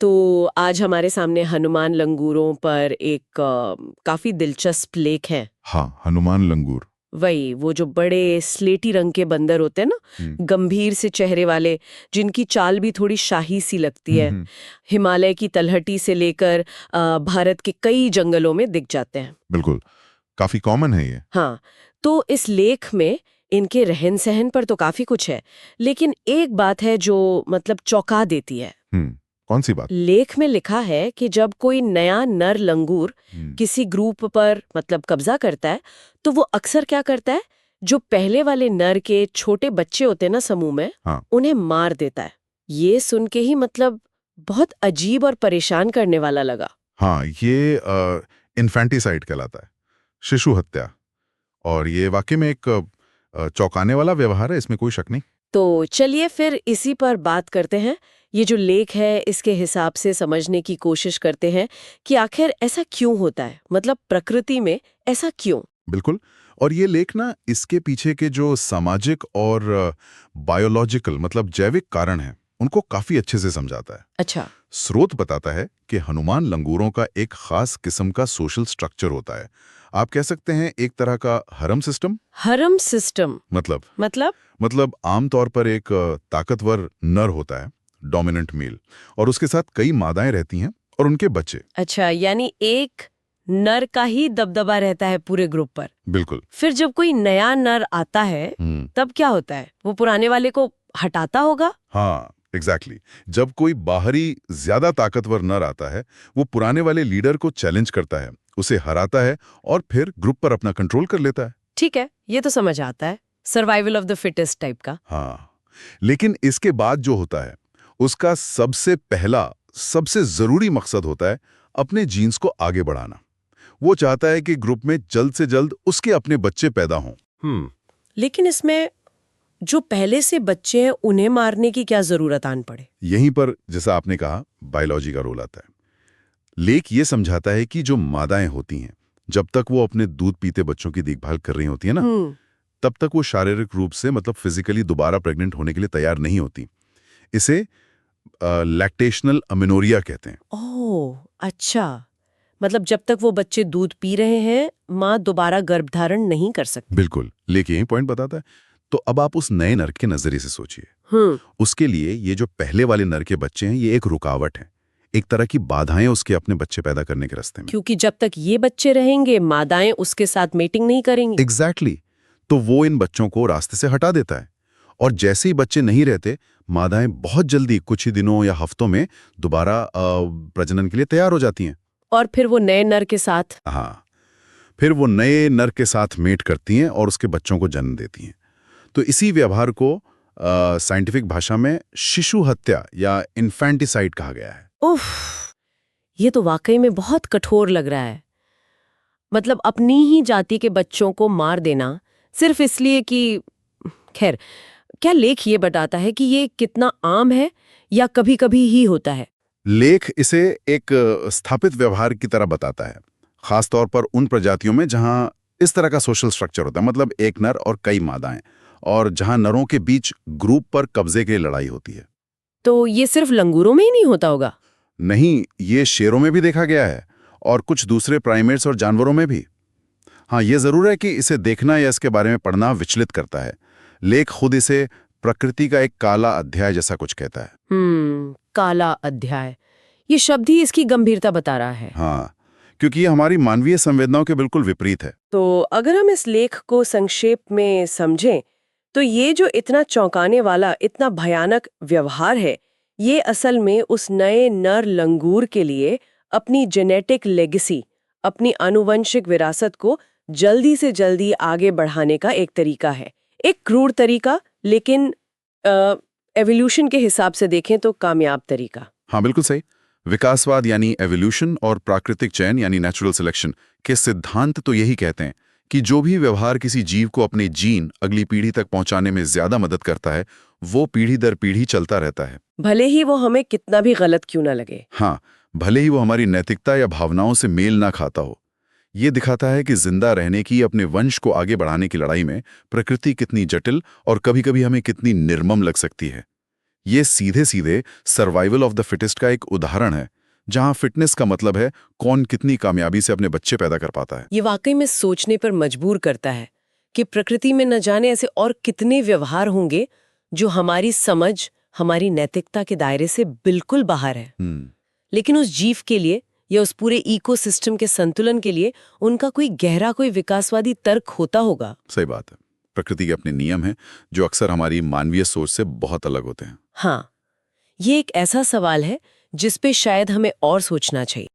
तो आज हमारे सामने हनुमान लंगूरों पर एक काफी दिलचस्प लेख है। हाँ, हनुमान लंगूर। वही वो जो बड़े स्लेटी रंग के बंदर होते हैं ना, हम्म, गंभीर से चेहरे वाले, जिनकी चाल भी थोड़ी शाही सी लगती है। हम्म, हिमालय की तलहटी से लेकर भारत के कई जंगलों में दिख जाते हैं। बिल्कुल। काफी कॉमन है ये। हाँ, तो इस लेख में इनके रहन सहन पर तो काफी कुछ है, लेकिन एक बात है जो मतलब चौंका देती है। कौन सी बात? लेख में लिखा है कि जब कोई नया नर लंगूर हम्म, किसी ग्रुप पर मतलब कब्जा करता है, तो वो अक्सर क्या करता है, जो पहले वाले नर के छोटे बच्चे होते हैं ना समूह में, हाँ, उन्हें मार देता है। ये सुन के ही मतलब बहुत अजीब और परेशान करने वाला लगा। हाँ, ये इन्फेंटिसाइड कहलाता है, शिशु हत्या। और ये वाकई में एक चौंकाने वाला व्यवहार है, इसमें कोई शक नहीं। तो चलिए फिर इसी पर बात करते हैं। ये जो लेख है इसके हिसाब से समझने की कोशिश करते हैं कि आखिर ऐसा क्यों होता है, मतलब प्रकृति में ऐसा क्यों। बिल्कुल। और ये लेख ना इसके पीछे के जो सामाजिक और बायोलॉजिकल मतलब जैविक कारण हैं, उनको काफी अच्छे से समझाता है। अच्छा। स्रोत बताता है कि हनुमान लंगूरों का एक खास किस्म का सोशल स्ट्रक्चर होता है। आप कह सकते हैं एक तरह का हरम सिस्टम। हरम सिस्टम मतलब मतलब? मतलब आमतौर पर एक ताकतवर नर होता है, डोमिनेंट मेल, और उसके साथ कई मादाएं रहती हैं और उनके बच्चे। अच्छा, यानी एक नर का ही दबदबा रहता है पूरे ग्रुप पर। बिल्कुल। फिर जब कोई नया नर आता है हम्म, तब क्या होता है, वो पुराने वाले को हटाता होगा? हाँ, एग्जैक्टली। जब कोई बाहरी ज्यादा ताकतवर नर आता है, वो पुराने वाले लीडर को चैलेंज करता है, उसे हराता है और फिर ग्रुप पर अपना कंट्रोल कर लेता है। ठीक है, ये तो समझ आता है, survival of the fittest type का। हाँ, लेकिन इसके बाद जो होता है, उसका सबसे पहला सबसे जरूरी मकसद होता है अपने जीन्स को आगे बढ़ाना। वो चाहता है कि ग्रुप में जल्द से जल्द उसके अपने बच्चे पैदा हों। लेकिन इसमें जो पहले से बच्चे हैं उन्हें मारने की क्या जरूरत आन पड़े? यहीं पर जैसा आपने कहा बायोलॉजी का रोल आता है। लेख ये समझाता है कि जो मादाएं होती हैं, जब तक वो अपने दूध पीते बच्चों की देखभाल कर रही होती है ना, हम्म। तब तक वो शारीरिक रूप से मतलब फिजिकली दोबारा प्रेग्नेंट होने के लिए तैयार नहीं होती। इसे लैक्टेशनल अमेनोरिया कहते हैं। ओह, अच्छा। मतलब जब तक वो बच्चे दूध पी रहे हैं, माँ दोबारा गर्भधारण नहीं कर सकती। बिल्कुल, लेकिन यही पॉइंट बताता है। तो अब आप उस नए नर के नजरिए से सोचिए। हम्म। उसके लिए ये जो पहले वाले नर के बच्चे हैं, ये एक रुकावट है, एक तरह की बाधाएं उसके अपने बच्चे पैदा करने के रास्ते में। क्योंकि जब तक ये बच्चे रहेंगे मादाएं उसके साथ मेटिंग नहीं करेंगी। एग्जैक्टली तो वो इन बच्चों को रास्ते से हटा देता है, और जैसे ही बच्चे नहीं रहते, मादाएं बहुत जल्दी कुछ ही दिनों या हफ्तों में दोबारा प्रजनन के लिए तैयार हो जाती हैं। और फिर वो नए नर के साथ। हाँ, फिर वो नए नर के साथ मेट करती हैं और उसके बच्चों को जन्म देती हैं। तो इसी व्यवहार को साइंटिफिक भाषा में शिशु हत्या या इन्फेंटिसाइड कहा गया है। उफ, ये तो वाकई में बहुत कठोर लग रहा है। मतलब अपनी ही जाति के बच्चों को मार देना सिर्फ इसलिए कि, खैर, क्या लेख ये बताता है कि ये कितना आम है या कभी-कभी ही होता है? लेख इसे एक स्थापित व्यवहार की तरह बताता है, खासतौर पर उन प्रजातियों में जहां इस तरह का सोशल स्ट्रक्चर होता है, मतलब एक नर और कई मादाएं, और जहां नरों के बीच ग्रुप पर कब्जे के लिए लड़ाई होती है। तो ये सिर्फ लंगूरों में ही नहीं होता होगा? नहीं, ये शेरों में भी देखा गया है और कुछ दूसरे प्राइमेट्स और जानवरों में भी। हाँ, ये जरूर है कि इसे देखना या इसके बारे में पढ़ना विचलित करता है। लेख खुद इसे प्रकृति का एक काला अध्याय जैसा कुछ कहता है। काला अध्याय, ये शब्द ही इसकी गंभीरता बता रहा है। हाँ, क्योंकि ये हमारी मानवीय संवेदनाओं के बिल्कुल विपरीत है। तो अगर हम इस लेख को संक्षेप में समझें, तो ये जो इतना चौंकाने वाला, इतना भयानक व्यवहार है, ये असल में उस नए नर लंगूर के लिए अपनी जेनेटिक लेगेसी, अपनी आनुवंशिक विरासत को जल्दी से जल्दी आगे बढ़ाने का एक तरीका है। एक क्रूर तरीका, लेकिन एवोल्यूशन के हिसाब से देखें तो कामयाब तरीका। हाँ, बिल्कुल सही। विकासवाद यानी एवोल्यूशन और प्राकृतिक चयन यानी नेचुरल सिलेक्शन के सिद्धांत तो यही कहते हैं कि जो भी व्यवहार किसी जीव को अपने जीन अगली पीढ़ी तक पहुंचाने में ज्यादा मदद करता है, वो पीढ़ी दर पीढ़ी चलता रहता है। भले ही वो हमें कितना भी गलत क्यों ना लगे। हाँ, भले ही वो हमारी नैतिकता या भावनाओं से मेल ना खाता हो। ये दिखाता है कि जिंदा रहने की, अपने वंश को आगे बढ़ाने की लड़ाई में प्रकृति कितनी जटिल और कभी-कभी हमें कितनी निर्मम लग सकती है। ये सीधे सीधे सर्वाइवल ऑफ द फिटेस्ट का एक उदाहरण है, जहां फिटनेस का मतलब है कौन कितनी कामयाबी से अपने बच्चे पैदा कर पाता है। ये वाकई में सोचने पर मजबूर करता है कि प्रकृति में न जाने ऐसे और कितने व्यवहार होंगे जो हमारी समझ, हमारी नैतिकता के दायरे से बिल्कुल बाहर है। लेकिन उस जीव के लिए या उस पूरे इकोसिस्टम के संतुलन के लिए उनका कोई गहरा, कोई विकासवादी तर्क होता होगा। सही बात है। प्रकृति के अपने नियम हैं जो अक्सर हमारी मानवीय सोच से बहुत अलग होते हैं। हाँ, ये एक ऐसा सवाल है जिस पे शायद हमें और सोचना चाहिए।